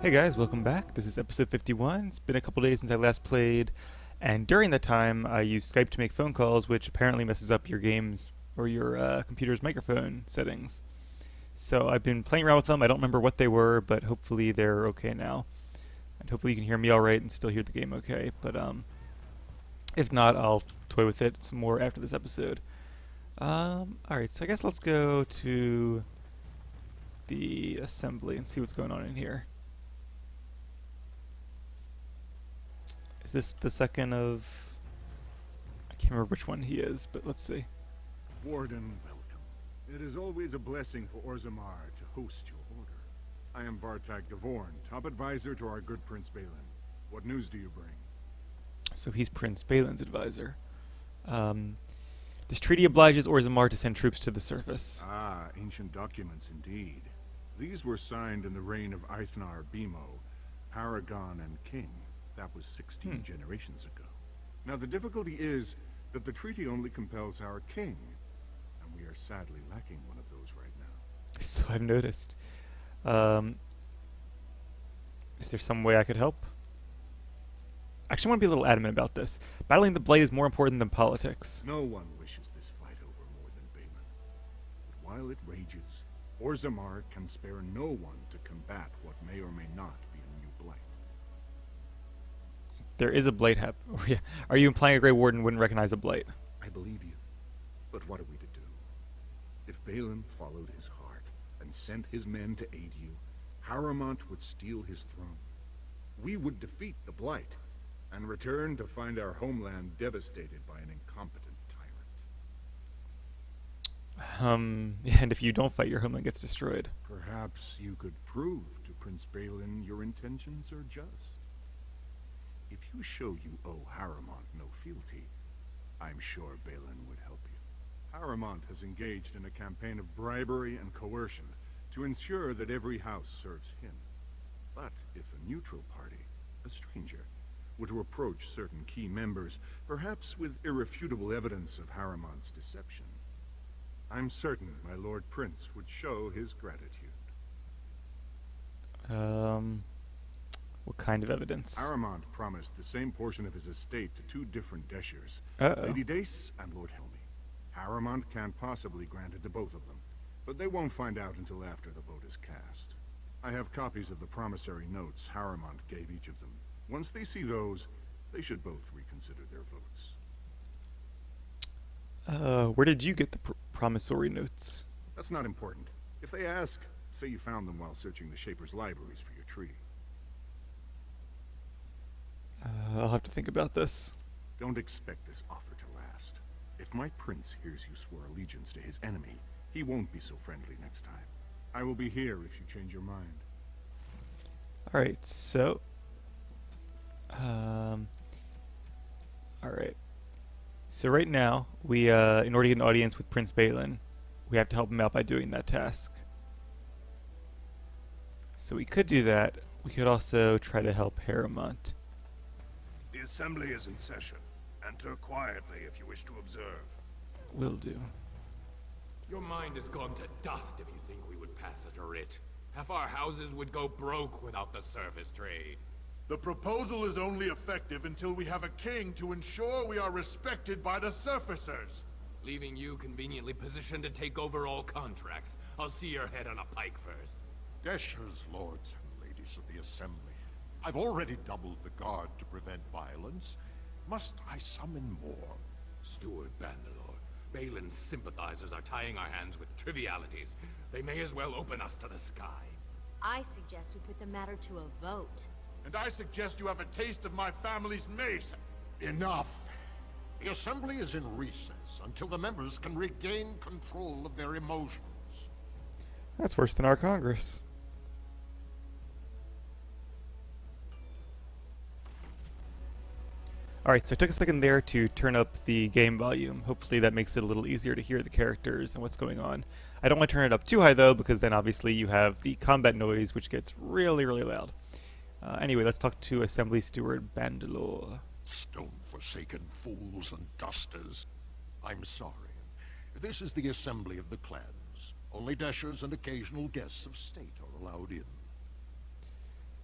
Hey guys, welcome back. This is episode 51. It's been a couple days since I last played, and during that time I used Skype to make phone calls, which apparently messes up your game's or your computer's microphone settings. So I've been playing around with them. I don't remember what they were, but hopefully they're okay now. And hopefully you can hear me all right and still hear the game okay. But if not, I'll toy with it some more after this episode. Alright, so I guess let's go to the assembly and see what's going on in here. Is this the second of... I can't remember which one he is, but let's see. Warden, welcome. It is always a blessing for Orzammar to host your order. I am Vartag Dvorn, top advisor to our good Prince Bhelen. What news do you bring? So he's Prince Bhelen's advisor. This treaty obliges Orzammar to send troops to the surface. Ah, ancient documents indeed. These were signed in the reign of Eithnar Bimo, Paragon and King. That was 16 generations ago. Now the difficulty is that the treaty only compels our king, and we are sadly lacking one of those right now. So I've noticed. Is there some way I could help? Actually, I want to be a little adamant about this. Battling the Blight is more important than politics. No one wishes this fight over more than Bhelen. But while it rages, Orzammar can spare no one to combat what may or may not be a new blight. There is a Blight Are you implying a Grey Warden wouldn't recognize a Blight? I believe you. But what are we to do? If Bhelen followed his heart and sent his men to aid you, Harrowmont would steal his throne. We would defeat the Blight and return to find our homeland devastated by an incompetent tyrant. And if you don't fight, your homeland gets destroyed. Perhaps you could prove to Prince Bhelen your intentions are just. If you show you owe Harrowmont no fealty, I'm sure Bhelen would help you. Harrowmont has engaged in a campaign of bribery and coercion to ensure that every house serves him. But if a neutral party, a stranger, were to approach certain key members, perhaps with irrefutable evidence of Harrowmont's deception, I'm certain my Lord Prince would show his gratitude. What kind of evidence? Harrowmont promised the same portion of his estate to two different Deshers, Lady Dace and Lord Helmy. Harrowmont can't possibly grant it to both of them, but they won't find out until after the vote is cast. I have copies of the promissory notes Harrowmont gave each of them. Once they see those, they should both reconsider their votes. Where did you get the promissory notes? That's not important. If they ask, say you found them while searching the Shaper's libraries for your treaty. I'll have to think about this. Don't expect this offer to last. If my prince hears you swore allegiance to his enemy, he won't be so friendly next time. I will be here if you change your mind. Alright, so... Alright. So right now, we, in order to get an audience with Prince Bhelen, we have to help him out by doing that task. So we could do that. We could also try to help Harrowmont. The assembly is in session. Enter quietly if you wish to observe. Will do. Your mind has gone to dust if you think we would pass such a writ. Half our houses would go broke without the surface trade. The proposal is only effective until we have a king to ensure we are respected by the surfacers. Leaving you conveniently positioned to take over all contracts. I'll see your head on a pike first. Deshers, lords and ladies of the assembly. I've already doubled the guard to prevent violence. Must I summon more? Steward Bandalore, Bhelen's sympathizers are tying our hands with trivialities. They may as well open us to the sky. I suggest we put the matter to a vote. And I suggest you have a taste of my family's mace. Enough. The assembly is in recess until the members can regain control of their emotions. That's worse than our Congress. Alright, so I took a second there to turn up the game volume. Hopefully that makes it a little easier to hear the characters and what's going on. I don't want to turn it up too high though, because then obviously you have the combat noise, which gets really, really loud. Anyway, let's talk to Assembly Steward Bandalore. Stone-forsaken fools and dusters. I'm sorry. This is the assembly of the clans. Only Deshers and occasional guests of state are allowed in.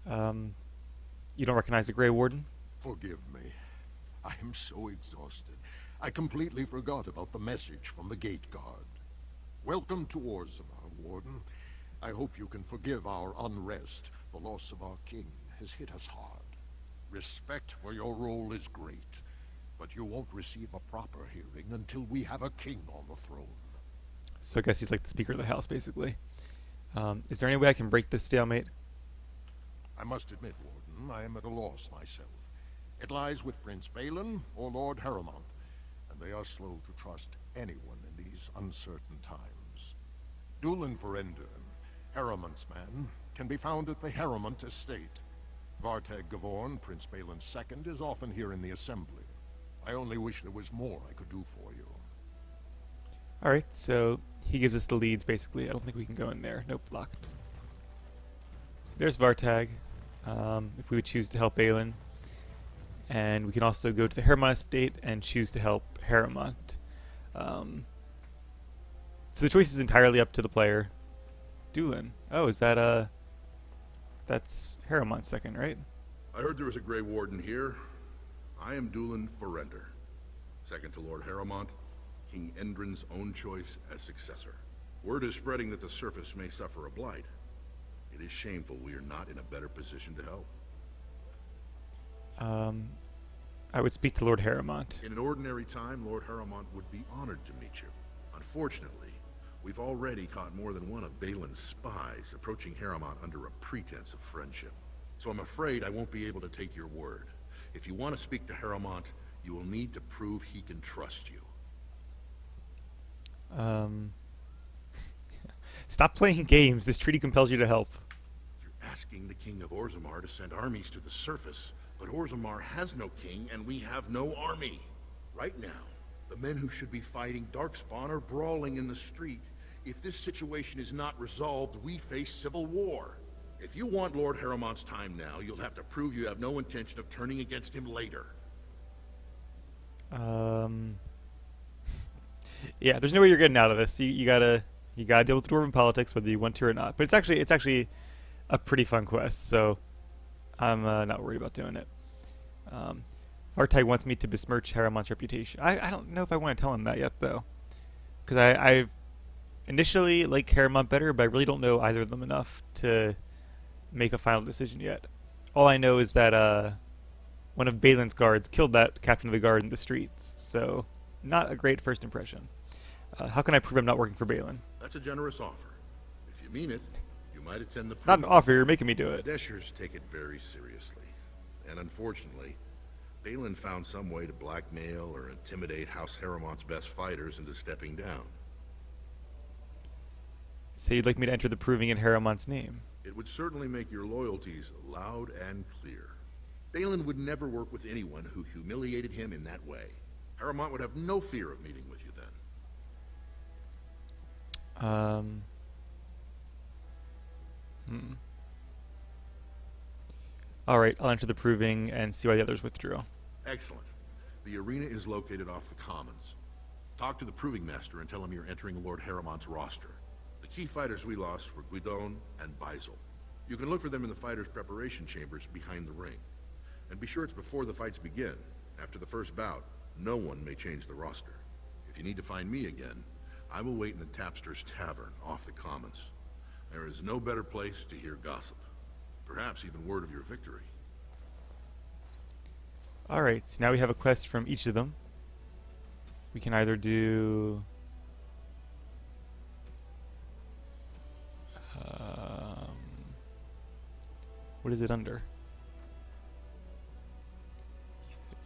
Um, you don't recognize the Grey Warden? Forgive me. I am so exhausted. I completely forgot about the message from the gate guard. Welcome to Orzammar, Warden. I hope you can forgive our unrest. The loss of our king has hit us hard. Respect for your role is great, but you won't receive a proper hearing until we have a king on the throne. So I guess he's like the Speaker of the House, basically. Is there any way I can break this stalemate? I must admit, Warden, I am at a loss myself. It lies with Prince Bhelen or Lord Harrowmont, and they are slow to trust anyone in these uncertain times. Dulin Verender, Harrowmont's man, can be found at the Harrowmont estate. Vartag Gavorn, Prince Bhelen's second, is often here in the assembly. I only wish there was more I could do for you. Alright, so he gives us the leads, basically. I don't think we can go in there. Nope, locked. So there's Vartag, if we would choose to help Bhelen. And we can also go to the Harrowmont estate and choose to help Harrowmont. So the choice is entirely up to the player. Dulin. Oh, is that, that's Harrowmont's second, right? I heard there was a Grey Warden here. I am Dulin Verender, second to Lord Harrowmont, King Endrin's own choice as successor. Word is spreading that the surface may suffer a blight. It is shameful we are not in a better position to help. I would speak to Lord Harrowmont. In an ordinary time, Lord Harrowmont would be honored to meet you. Unfortunately, we've already caught more than one of Bhelen's spies approaching Harrowmont under a pretense of friendship. So I'm afraid I won't be able to take your word. If you want to speak to Harrowmont, you will need to prove he can trust you. Stop playing games. This treaty compels you to help. You're asking the King of Orzammar to send armies to the surface, but Orzammar has no king and we have no army. Right now, the men who should be fighting Darkspawn are brawling in the street. If this situation is not resolved, we face civil war. If you want Lord Harrowmont's time now, you'll have to prove you have no intention of turning against him later. Yeah, there's no way you're getting out of this. You gotta deal with Dwarven politics whether you want to or not. But it's actually a pretty fun quest, so I'm not worried about doing it. Vartag wants me to besmirch Harrowmont's reputation. I don't know if I want to tell him that yet, though. Because I initially like Harrowmont better, but I really don't know either of them enough to make a final decision yet. All I know is that one of Bhelen's guards killed that captain of the guard in the streets, so not a great first impression. How can I prove I'm not working for Bhelen? That's a generous offer. If you mean it, you might attend the... It's not an offer, you're making me do it. The Deshers take it very seriously. And unfortunately, Bhelen found some way to blackmail or intimidate House Harrowmont's best fighters into stepping down. So you'd like me to enter the proving in Harrowmont's name? It would certainly make your loyalties loud and clear. Bhelen would never work with anyone who humiliated him in that way. Harrowmont would have no fear of meeting with you then. Alright, I'll enter the proving and see why the others withdrew. Excellent. The arena is located off the Commons. Talk to the proving master and tell him you're entering Lord Harrowmont's roster. The key fighters we lost were Guidon and Baisel. You can look for them in the fighters' preparation chambers behind the ring. And be sure it's before the fights begin. After the first bout, no one may change the roster. If you need to find me again, I will wait in the Tapster's Tavern off the Commons. There is no better place to hear gossip. Perhaps even word of your victory. Alright, so now we have a quest from each of them. We can either do... what is it under?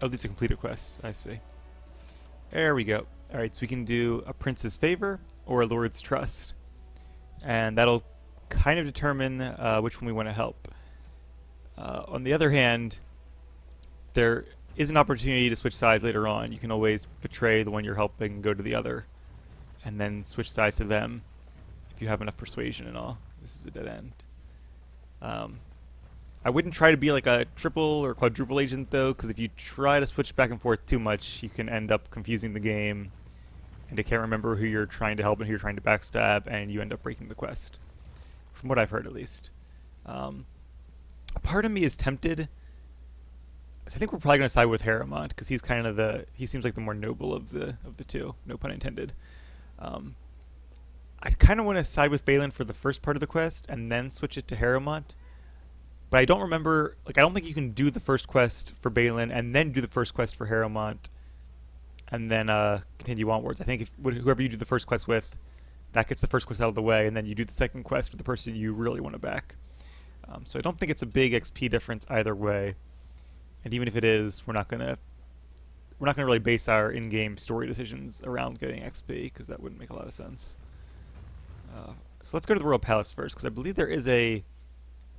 Oh, these are completed quests. I see. There we go. Alright, so we can do a Prince's Favor or a Lord's Trust. And that'll kind of determine which one we want to help. On the other hand, there is an opportunity to switch sides later on. You can always betray the one you're helping and go to the other, and then switch sides to them if you have enough persuasion and all. This is a dead end. I wouldn't try to be like a triple or quadruple agent though, because if you try to switch back and forth too much, you can end up confusing the game, and you can't remember who you're trying to help and who you're trying to backstab, and you end up breaking the quest. From what I've heard, at least. part of me is tempted. So I think we're probably going to side with Harrowmont because he's kind of he seems like the more noble of the two. No pun intended. Um, I kind of want to side with Bhelen for the first part of the quest and then switch it to Harrowmont. But I don't remember, like, I don't think you can do the first quest for Bhelen and then do the first quest for Harrowmont and then continue onwards. I think whoever you do the first quest with, that gets the first quest out of the way, and then you do the second quest for the person you really want to back. So I don't think it's a big XP difference either way. And even if it is, we're not gonna really base our in-game story decisions around getting XP because that wouldn't make a lot of sense. So let's go to the Royal Palace first because I believe there is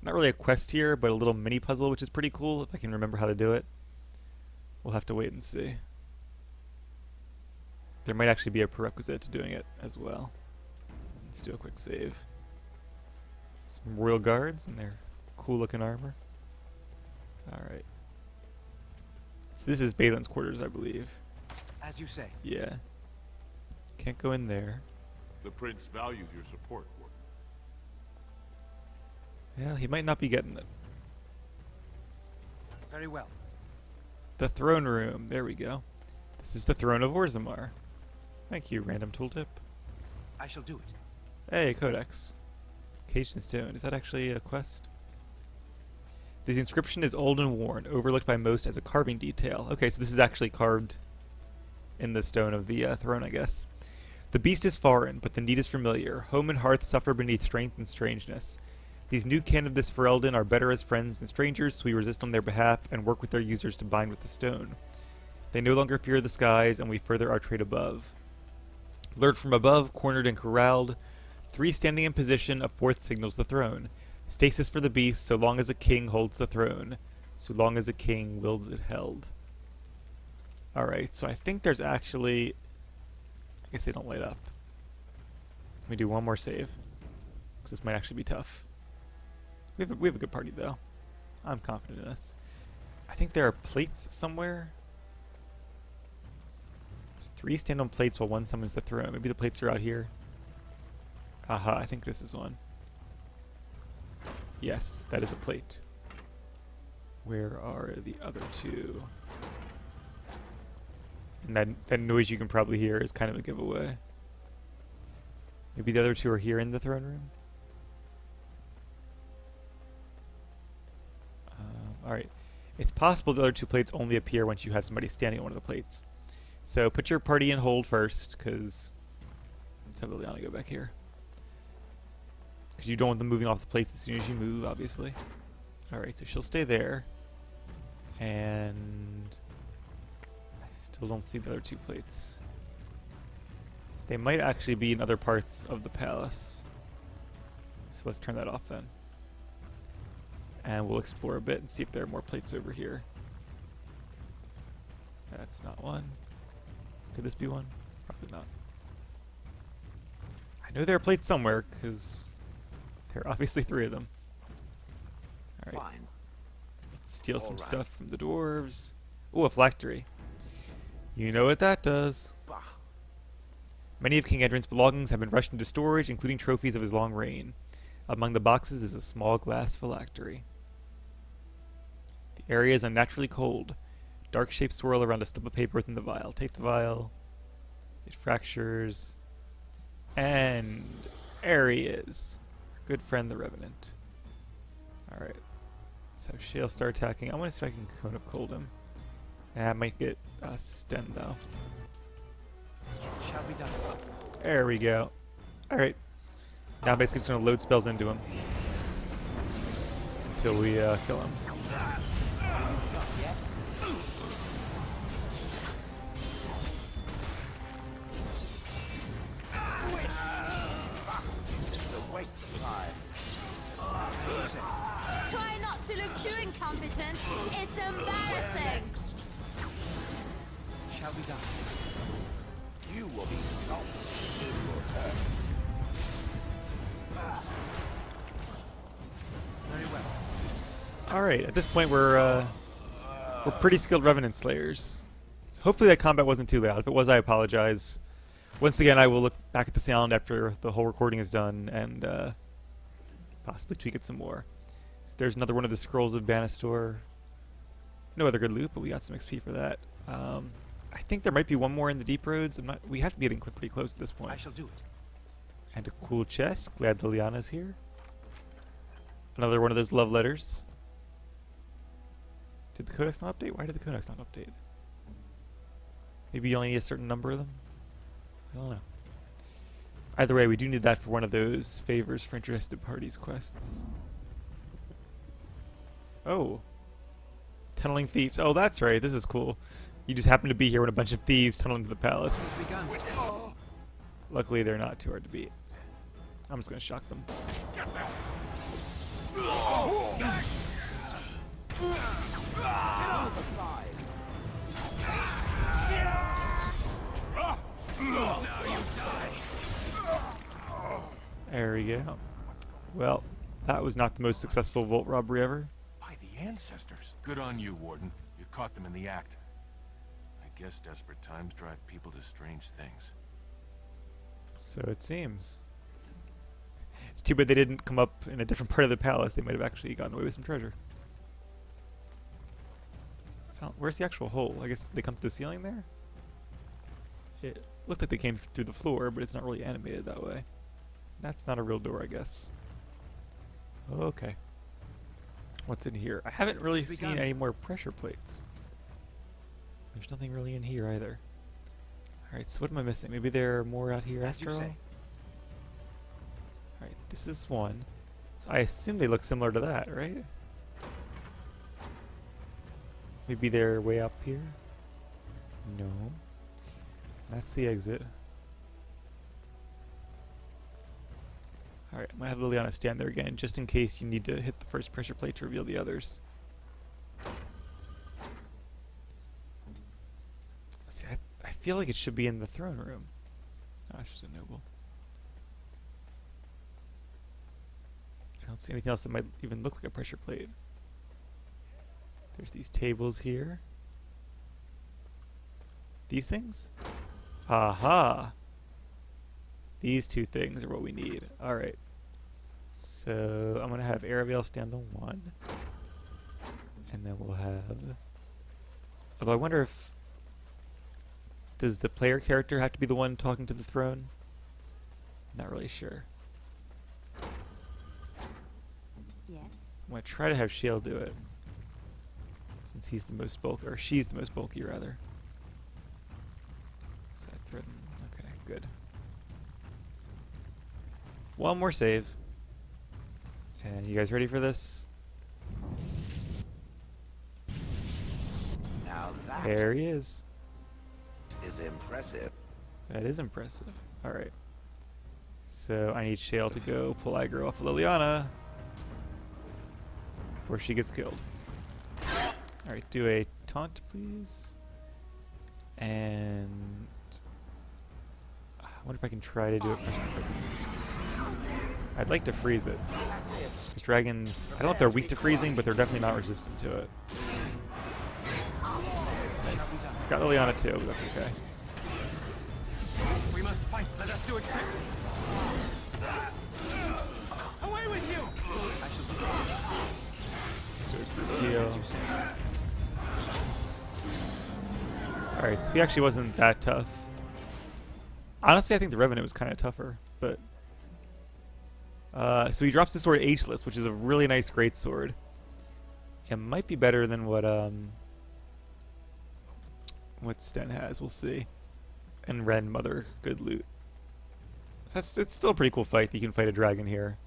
not really a quest here, but a little mini puzzle which is pretty cool if I can remember how to do it. We'll have to wait and see. There might actually be a prerequisite to doing it as well. Let's do a quick save. Some royal guards in their cool looking armor. Alright. So this is Bhelen's quarters, I believe. As you say. Yeah. Can't go in there. The prince values your support, Warden. Yeah, he might not be getting it. Very well. The throne room. There we go. This is the throne of Orzammar. Thank you, random tooltip. I shall do it. Hey, Codex. Cation Stone. Is that actually a quest? The inscription is old and worn, overlooked by most as a carving detail. Okay, so this is actually carved in the stone of the throne, I guess. The beast is foreign, but the need is familiar. Home and hearth suffer beneath strength and strangeness. These new kin of this Ferelden are better as friends than strangers, so we resist on their behalf and work with their users to bind with the stone. They no longer fear the skies, and we further our trade above. Lured from above, cornered and corralled, three standing in position, a fourth signals the throne. Stasis for the beast, so long as a king holds the throne, so long as a king wills it held. Alright, so I think there's actually... I guess they don't light up. Let me do one more save, because this might actually be tough. We have a good party, though. I'm confident in us. I think there are plates somewhere. It's 3 stand on plates while 1 summons the throne. Maybe the plates are out here. Aha, I think this is one. Yes, that is a plate. Where are the other 2? And that noise you can probably hear is kind of a giveaway. Maybe the other 2 are here in the throne room? Alright. It's possible the other 2 plates only appear once you have somebody standing on one of the plates. So put your party in hold first, because let's have Liliana go back here. Because you don't want them moving off the plates as soon as you move, obviously. Alright, so she'll stay there. And I still don't see the other 2 plates. They might actually be in other parts of the palace. So let's turn that off then. And we'll explore a bit and see if there are more plates over here. That's not one. Could this be one? Probably not. I know there are plates somewhere, because there are obviously 3 of them. Alright. Fine. Let's steal some stuff from the dwarves. Ooh, a phylactery. You know what that does. Bah. Many of King Edrin's belongings have been rushed into storage, including trophies of his long reign. Among the boxes is a small glass phylactery. The area is unnaturally cold. Dark shapes swirl around a stub of paper within the vial. Take the vial. It fractures. And there he is. Good friend, the Revenant. Alright. Let's have Shale start attacking. I want to see if I can Cone of Cold him. And I might get Sten, though. Shall be done. There we go. Alright. Now I'm basically just going to load spells into him. Until we kill him. Try not to look too incompetent. It's embarrassing. Shall be done. You will be stopped in your turns. Very well. Alright, at this point we're pretty skilled Revenant Slayers. So hopefully that combat wasn't too loud. If it was, I apologize. Once again, I will look back at the sound after the whole recording is done and possibly tweak it some more. So there's another one of the scrolls of Banastor. No other good loot, but we got some XP for that. I think there might be one more in the deep roads. We have to be getting pretty close at this point. I shall do it. And a cool chest. Glad Liliana's here. Another one of those love letters. Did the codex not update? Why did the codex not update? Maybe you only need a certain number of them? I don't know. Either way, we do need that for one of those favors for interested parties quests. Oh. Tunneling thieves. Oh, that's right. This is cool. You just happen to be here when a bunch of thieves tunnel into the palace. Luckily, they're not too hard to beat. I'm just going to shock them. There we go. Well, that was not the most successful vault robbery ever. By the ancestors. Good on you, Warden. You caught them in the act. I guess desperate times drive people to strange things. So it seems. It's too bad they didn't come up in a different part of the palace. They might have actually gotten away with some treasure. Where's the actual hole? I guess they come through the ceiling there? It looked like they came through the floor, but it's not really animated that way. That's not a real door, I guess. Okay. What's in here? I haven't really seen any more pressure plates. There's nothing really in here either. Alright, so what am I missing? Maybe there are more out here after all? Alright, this is one. So I assume they look similar to that, right? Maybe they're way up here? No. That's the exit. Alright, I'm gonna have Liliana stand there again, just in case you need to hit the first pressure plate to reveal the others. See, I feel like it should be in the throne room. Oh, it's just a noble. I don't see anything else that might even look like a pressure plate. There's these tables here. These things? Aha! These two things are what we need. Alright. So I'm going to have Aravail stand on one. And then we'll have... Although I wonder if... Does the player character have to be the one talking to the throne? Not really sure. Yes. I'm going to try to have Shale do it. Since he's the most bulky, or she's the most bulky rather. Is that threatened? Okay, good. One more save. And you guys ready for this? Now that There he is. is impressive. That is impressive. Alright. So I need Shale to go pull aggro off of Liliana before she gets killed. Alright, do a taunt, please. And... I wonder if I can try to do it prison. I'd like to freeze it. Because dragons, I don't know if they're weak to freezing, but they're definitely not resistant to it. Nice. Got Liliana too, but that's okay. We must fight. Let us do it quickly. Away with you! Let's do a group heal. Alright, so he actually wasn't that tough. Honestly, I think the Revenant was kind of tougher, but... so he drops the sword Ageless, which is a really nice greatsword. It might be better than what Sten has, we'll see. And Ren Mother, good loot. So it's still a pretty cool fight that you can fight a dragon here.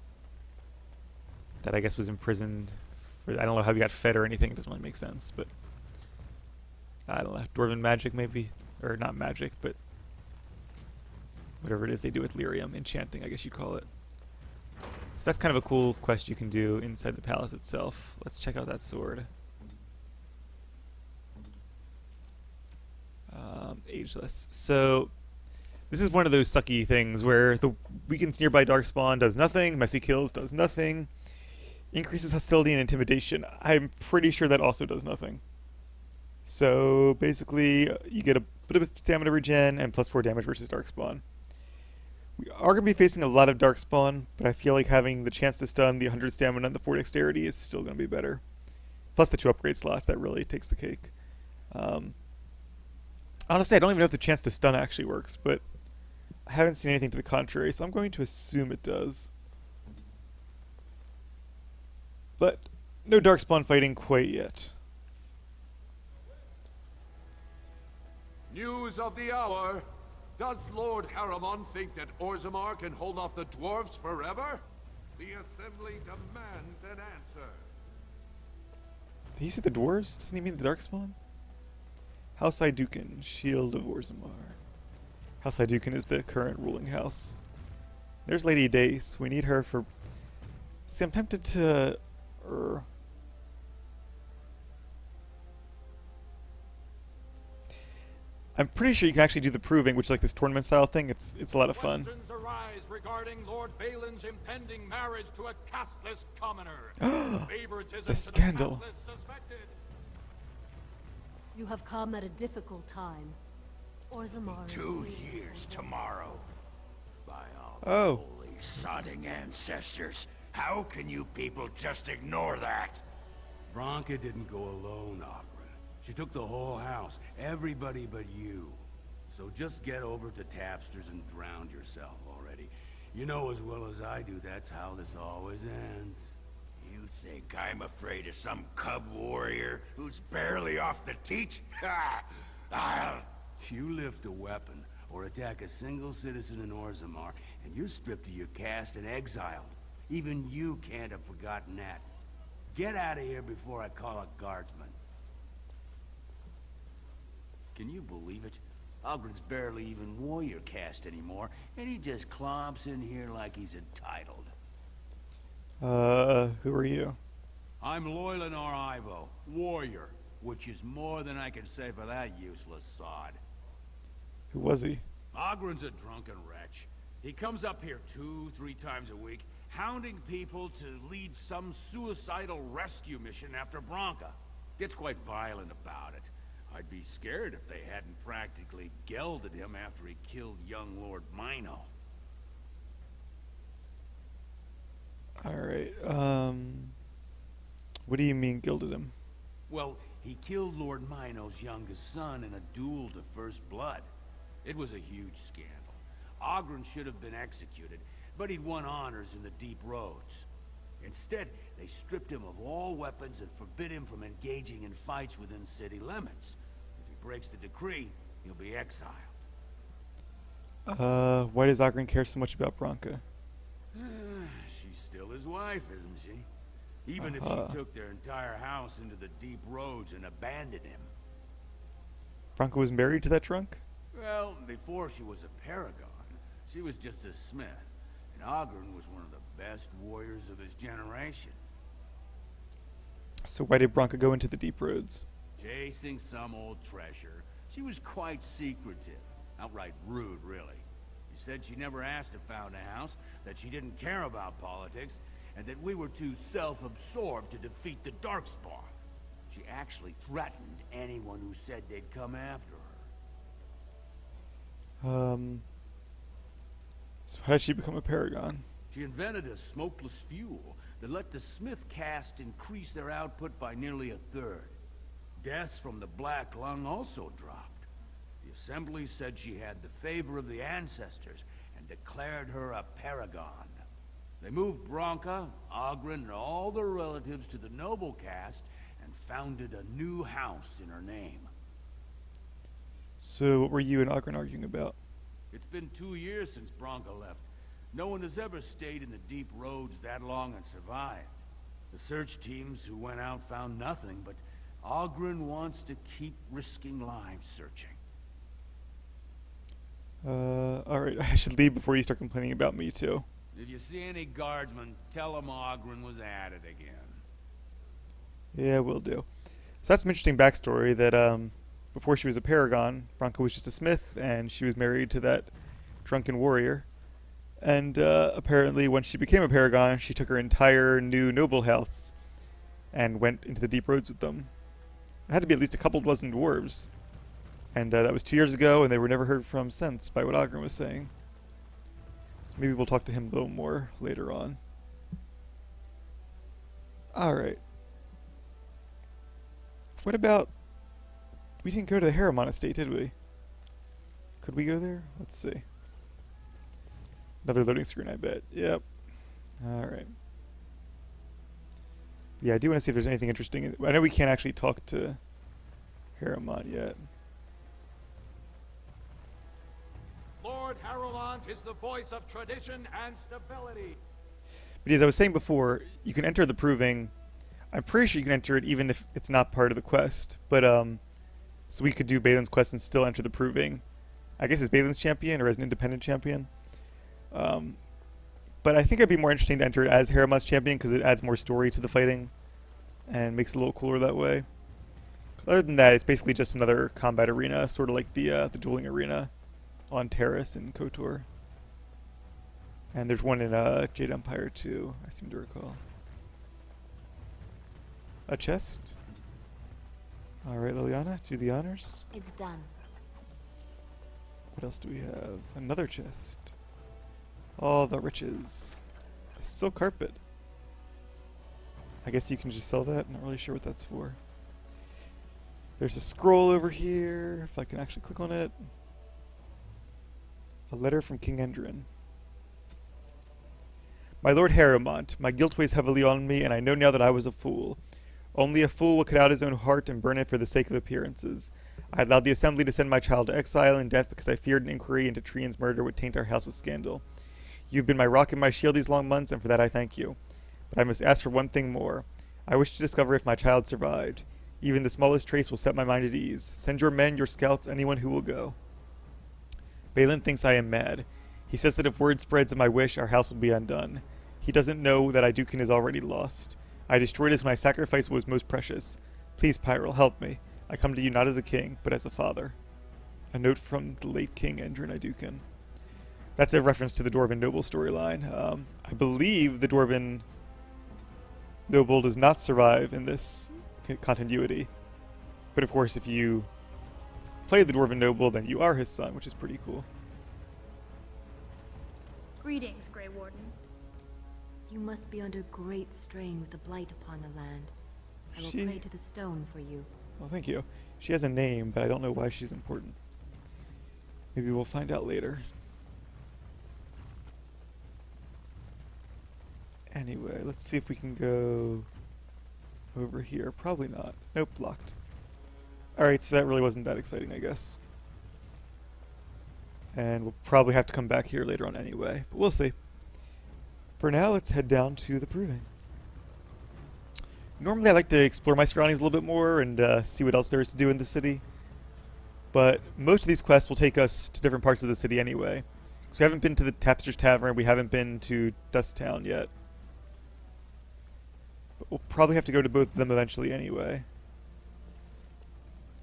That I guess was imprisoned. I don't know how he got fed or anything, it doesn't really make sense, but... I don't know, Dwarven magic maybe? Or not magic, but... whatever it is they do with lyrium, enchanting I guess you'd call it. So that's kind of a cool quest you can do inside the palace itself. Let's check out that sword. Ageless. So this is one of those sucky things where the weakens nearby darkspawn does nothing, messy kills does nothing, increases hostility and intimidation. I'm pretty sure that also does nothing. So basically you get a bit of stamina regen and +4 damage versus darkspawn. We are going to be facing a lot of Darkspawn, but I feel like having the chance to stun, the 100 stamina, and the 4 dexterity is still going to be better. Plus the 2 upgrade slots, that really takes the cake. Um, Honestly, I don't even know if the chance to stun actually works, but I haven't seen anything to the contrary, so I'm going to assume it does. But no Darkspawn fighting quite yet. News of the hour. Does Lord Harrowmont think that Orzammar can hold off the dwarves forever? The Assembly demands an answer. Did he say the dwarves? Doesn't he mean the Darkspawn? House Iduken, Shield of Orzammar. House Iduken is the current ruling house. There's Lady Dace. We need her for... See, I'm tempted to... I'm pretty sure you can actually do the proving, which is like this tournament style thing. It's a lot of fun. Questions arise regarding Lord Bhelen's impending marriage to a casteless commoner. Favoritism The scandal. To the casteless suspected. You have come at a difficult time. Orzammar. 2 years tomorrow. By all Oh. holy sodding ancestors. How can you people just ignore that? Branka didn't go alone, Ogren. She took the whole house, everybody but you. So just get over to Tapster's and drown yourself already. You know as well as I do that's how this always ends. You think I'm afraid of some cub warrior who's barely off the teat? Ha! I'll... You lift a weapon or attack a single citizen in Orzammar, and you're stripped of your caste and exiled. Even you can't have forgotten that. Get out of here before I call a guardsman. Can you believe it? Ogren's barely even warrior caste anymore, and he just clomps in here like he's entitled. Who are you? I'm Loylanar Ivo, warrior, which is more than I can say for that useless sod. Who was he? Ogren's a drunken wretch. He comes up here 2-3 times a week, hounding people to lead some suicidal rescue mission after Branka. Gets quite violent about it. I'd be scared if they hadn't practically gelded him after he killed young Lord Mino. Alright, what do you mean gilded him? Well, he killed Lord Mino's youngest son in a duel to first blood. It was a huge scandal. Ogren should have been executed, but he'd won honors in the deep roads. Instead, they stripped him of all weapons and forbid him from engaging in fights within city limits. If he breaks the decree, he'll be exiled. Why does Ogren care so much about Branka? She's still his wife, isn't she? Even if she took their entire house into the deep roads and abandoned him. Branka was married to that drunk? Well, before she was a paragon, she was just a smith. And Ogren was one of the best warriors of his generation. So why did Branka go into the deep roads? Chasing some old treasure. She was quite secretive. Outright rude, really. She said she never asked if found a house, that she didn't care about politics, and that we were too self-absorbed to defeat the Darkspawn. She actually threatened anyone who said they'd come after her. So how did she become a paragon? She invented a smokeless fuel that let the smith caste increase their output by nearly 1/3. Deaths from the Black Lung also dropped. The Assembly said she had the favor of the ancestors and declared her a paragon. They moved Branka, Ogren, and all their relatives to the noble caste and founded a new house in her name. So what were you and Ogren arguing about? It's been 2 years since Branka left. No one has ever stayed in the deep roads that long and survived. The search teams who went out found nothing, but Ogren wants to keep risking lives searching. Alright, I should leave before you start complaining about me too. If you see any guardsmen, tell them Ogren was at it again. Yeah, will do. So that's some interesting backstory that, before she was a paragon, Branka was just a smith, and she was married to that drunken warrior. And apparently when she became a paragon, she took her entire new noble house and went into the deep roads with them. It had to be at least a couple dozen dwarves. And that was 2 years ago, and they were never heard from since, by what Ogren was saying. So maybe we'll talk to him a little more later on. Alright. What about... We didn't go to the Harrowmont estate, did we? Could we go there? Let's see. Another loading screen, I bet. Yep. Alright. Yeah, I do want to see if there's anything interesting. I know we can't actually talk to Harrowmont yet. Lord Harrowmont is the voice of tradition and stability. But as I was saying before, you can enter the proving. I'm pretty sure you can enter it even if it's not part of the quest. But so we could do Bhelen's quest and still enter the proving. I guess as Bhelen's champion or as an independent champion. But I think it'd be more interesting to enter it as Harrowmont's champion because it adds more story to the fighting and makes it a little cooler that way. Other than that, it's basically just another combat arena, sort of like the dueling arena on Terrace and KOTOR. And there's one in Jade Empire too, I seem to recall. A chest. Alright, Liliana, do the honors. It's done. What else do we have? Another chest. All the riches. A silk carpet. I guess you can just sell that. Not really sure what that's for. There's a scroll over here, if I can actually click on it. A letter from King Endrin. My Lord Harrowmont, my guilt weighs heavily on me, and I know now that I was a fool. Only a fool will cut out his own heart and burn it for the sake of appearances. I allowed the Assembly to send my child to exile and death because I feared an inquiry into Trian's murder would taint our house with scandal. You've been my rock and my shield these long months, and for that I thank you. But I must ask for one thing more. I wish to discover if my child survived. Even the smallest trace will set my mind at ease. Send your men, your scouts, anyone who will go. Bhelen thinks I am mad. He says that if word spreads of my wish, our house will be undone. He doesn't know that Iduken is already lost. I destroyed as my sacrifice was most precious. Please, Pyrrell, help me. I come to you not as a king, but as a father. A note from the late King Endrin Iduken. That's a reference to the Dwarven noble storyline. I believe the Dwarven noble does not survive in this continuity. But of course, if you play the Dwarven noble, then you are his son, which is pretty cool. Greetings, Grey Warden. You must be under great strain with the blight upon the land. I will pray to the stone for you. Well, thank you. She has a name, but I don't know why she's important. Maybe we'll find out later. Anyway, let's see if we can go over here. Probably not. Nope, blocked. Alright, so that really wasn't that exciting, I guess. And we'll probably have to come back here later on anyway, but we'll see. For now, let's head down to the proving. Normally I like to explore my surroundings a little bit more and see what else there is to do in the city. But most of these quests will take us to different parts of the city anyway. So we haven't been to the Tapster's Tavern, we haven't been to Dust Town yet. But we'll probably have to go to both of them eventually anyway.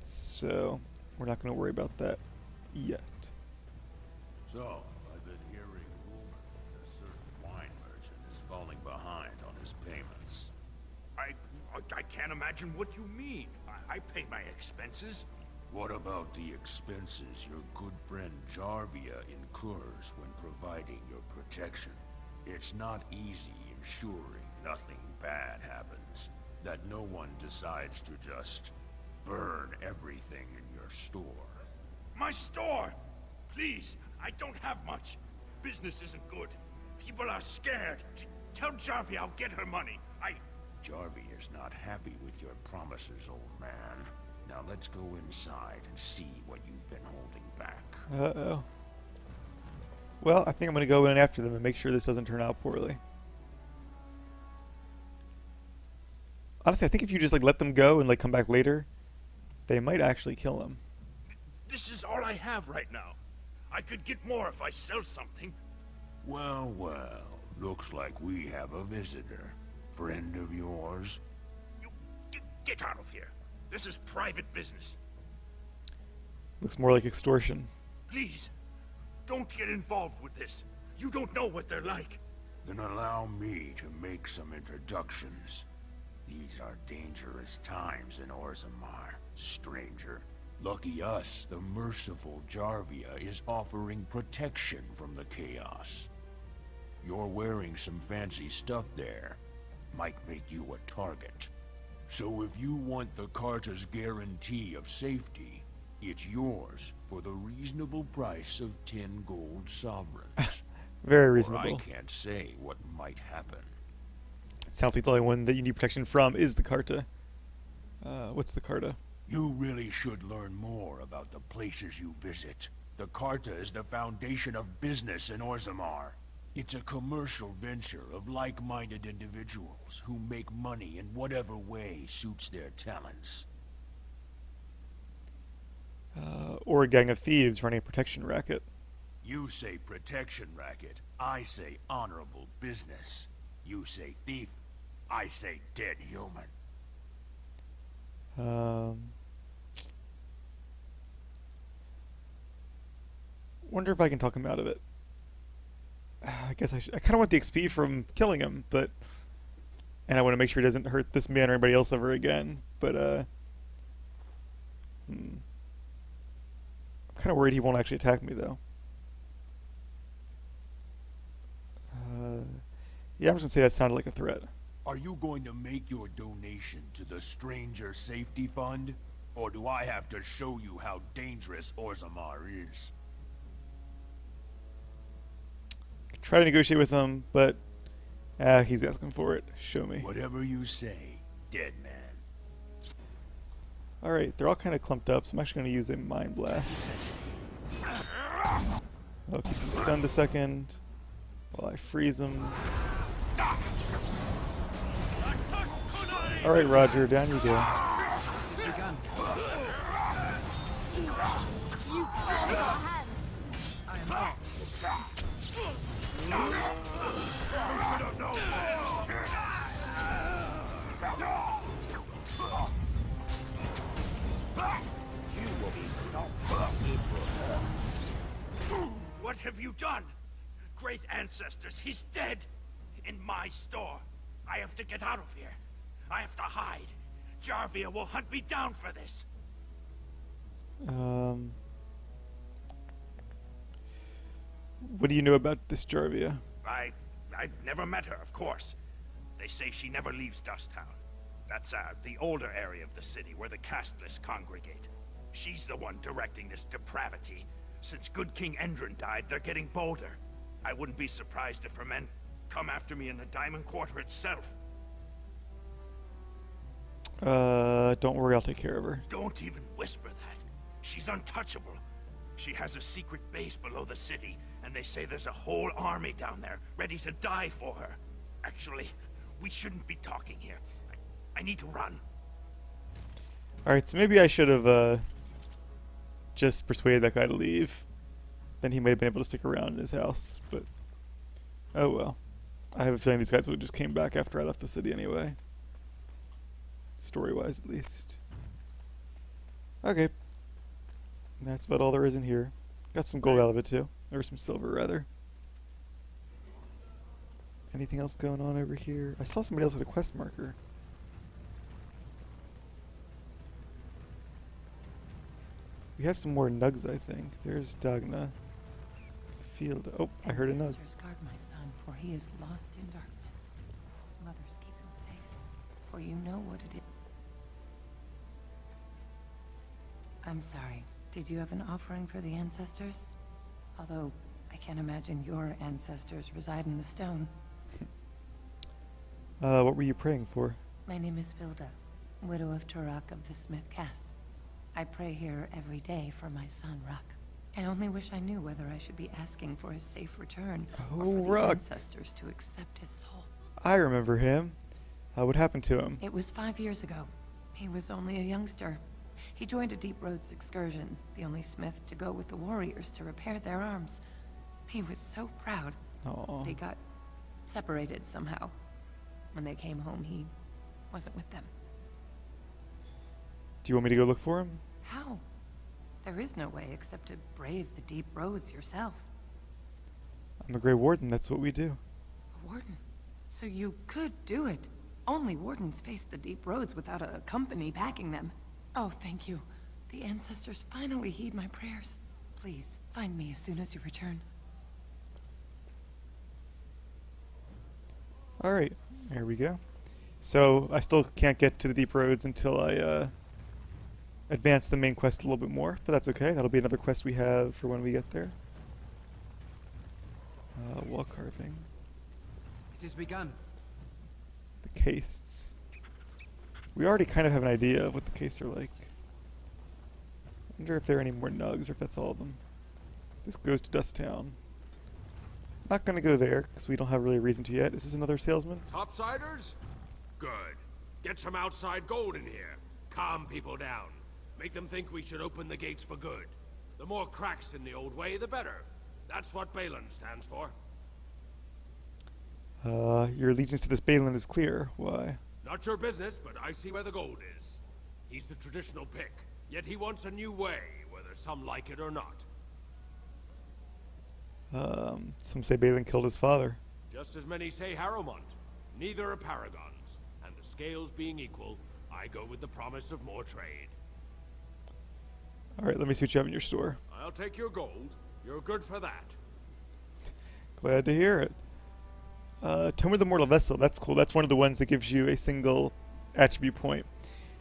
So, we're not going to worry about that yet. So, I've been hearing rumors that a certain wine merchant is falling behind on his payments. I can't imagine what you mean. I pay my expenses. What about the expenses your good friend Jarvia incurs when providing your protection? It's not easy ensuring nothing bad happens, that no one decides to just burn everything in your store. My store! Please, I don't have much. Business isn't good. People are scared. Tell Jarvia I'll get her money. Jarvia is not happy with your promises, old man. Now let's go inside and see what you've been holding back. Uh-oh. Well, I think I'm going to go in after them and make sure this doesn't turn out poorly. Honestly, I think if you just let them go and come back later, they might actually kill him. This is all I have right now. I could get more if I sell something. Well, looks like we have a visitor. Friend of yours? You get out of here. This is private business. Looks more like extortion. Please, don't get involved with this. You don't know what they're like. Then allow me to make some introductions. These are dangerous times in Orzammar, stranger. Lucky us, the merciful Jarvia is offering protection from the chaos. You're wearing some fancy stuff there. Might make you a target. So if you want the Carta's guarantee of safety, it's yours for the reasonable price of 10 gold sovereigns. Very Or reasonable. I can't say what might happen. It sounds like the only one that you need protection from is the Carta. What's the Carta? You really should learn more about the places you visit. The Carta is the foundation of business in Orzammar. It's a commercial venture of like-minded individuals who make money in whatever way suits their talents. Or a gang of thieves running a protection racket. You say protection racket, I say honorable business. You say thief, I say dead human. Wonder if I can talk him out of it. I guess I kind of want the XP from killing him, and I want to make sure he doesn't hurt this man or anybody else ever again. But I'm kind of worried he won't actually attack me though. Yeah, I'm just gonna say that sounded like a threat. Are you going to make your donation to the Stranger Safety Fund? Or do I have to show you how dangerous Orzammar is? Try to negotiate with him, but he's asking for it. Show me. Whatever you say, dead man. Alright, they're all kind of clumped up, so I'm actually going to use a Mind Blast. I'll keep them stunned a second while I freeze them. Alright, Roger, down you go. What have you done? Great ancestors, he's dead! In my store. I have to get out of here. I have to hide. Jarvia will hunt me down for this. What do you know about this Jarvia? I've never met her, of course. They say she never leaves Dusttown. That's the older area of the city where the casteless congregate. She's the one directing this depravity. Since good King Endrin died, they're getting bolder. I wouldn't be surprised if her men come after me in the Diamond Quarter itself. Don't worry, I'll take care of her. Don't even whisper that. She's untouchable. She has a secret base below the city, and they say there's a whole army down there, ready to die for her. Actually, we shouldn't be talking here. I need to run. Alright, so maybe I should have, just persuaded that guy to leave. Then he might have been able to stick around in his house, but... oh well. I have a feeling these guys would have just came back after I left the city anyway. Story-wise, at least. Okay. That's about all there is in here. Got some gold out of it, too. Or some silver, rather. Anything else going on over here? I saw somebody else had a quest marker. We have some more nugs, I think. There's Dagna. Field. Oh, I heard a nug. Guard my son, for he is lost in darkness. Mothers, keep him safe, for you know what it is. I'm sorry. Did you have an offering for the ancestors? Although, I can't imagine your ancestors reside in the stone. What were you praying for? My name is Filda, widow of Turak of the Smith caste. I pray here every day for my son, Ruck. I only wish I knew whether I should be asking for his safe return, or for the Ruck. ancestors to accept his soul. I remember him. What happened to him? It was 5 years ago. He was only a youngster. He joined a Deep Roads excursion, the only smith to go with the warriors to repair their arms. He was so proud, but he got separated somehow. When they came home, he wasn't with them. Do you want me to go look for him? How? There is no way except to brave the Deep Roads yourself. I'm a Grey Warden, that's what we do. A warden? So you could do it. Only wardens face the Deep Roads without a company backing them. Oh, thank you. The ancestors finally heed my prayers. Please, find me as soon as you return. Alright, there we go. So I still can't get to the deep roads until I advance the main quest a little bit more, but that's okay. That'll be another quest we have for when we get there. Wall carving. It has begun. The castes. We already kind of have an idea of what the castes are like. I wonder if there are any more nugs or if that's all of them. This goes to Dust Town. Not gonna go there because we don't have really a reason to yet. Is this another salesman? Topsiders? Good. Get some outside gold in here. Calm people down. Make them think we should open the gates for good. The more cracks in the old way, the better. That's what Bhelen stands for. Your allegiance to this Bhelen is clear. Why? Not your business, but I see where the gold is. He's the traditional pick, yet he wants a new way, whether some like it or not. Some say Bhelen killed his father. Just as many say Harrowmont. Neither are paragons, and the scales being equal, I go with the promise of more trade. Alright, let me see what you have in your store. I'll take your gold. You're good for that. Glad to hear it. Tome of the Mortal Vessel, that's cool. That's one of the ones that gives you a single attribute point.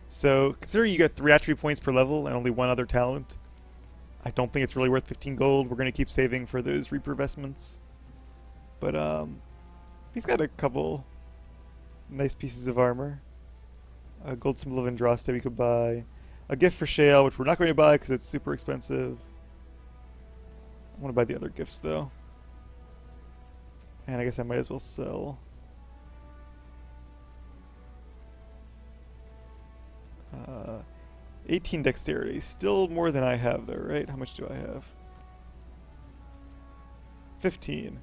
So, considering you get 3 attribute points per level and only 1 other talent, I don't think it's really worth 15 gold. We're going to keep saving for those Reaper vestments. But, he's got a couple nice pieces of armor. A gold symbol of Andraste we could buy. A gift for Shale, which we're not going to buy because it's super expensive. I want to buy the other gifts, though. And I guess I might as well sell. 18 dexterity. Still more than I have, though, right? How much do I have? 15.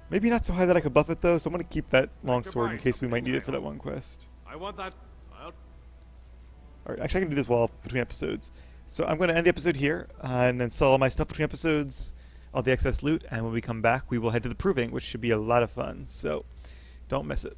Maybe not so high that I could buff it, though, so I'm going to keep that longsword in case we might need it for that one quest. I want that. Alright, actually I can do this while between episodes. So I'm going to end the episode here, and then sell all my stuff between episodes, all the excess loot, and when we come back we will head to the Proving, which should be a lot of fun, so don't miss it.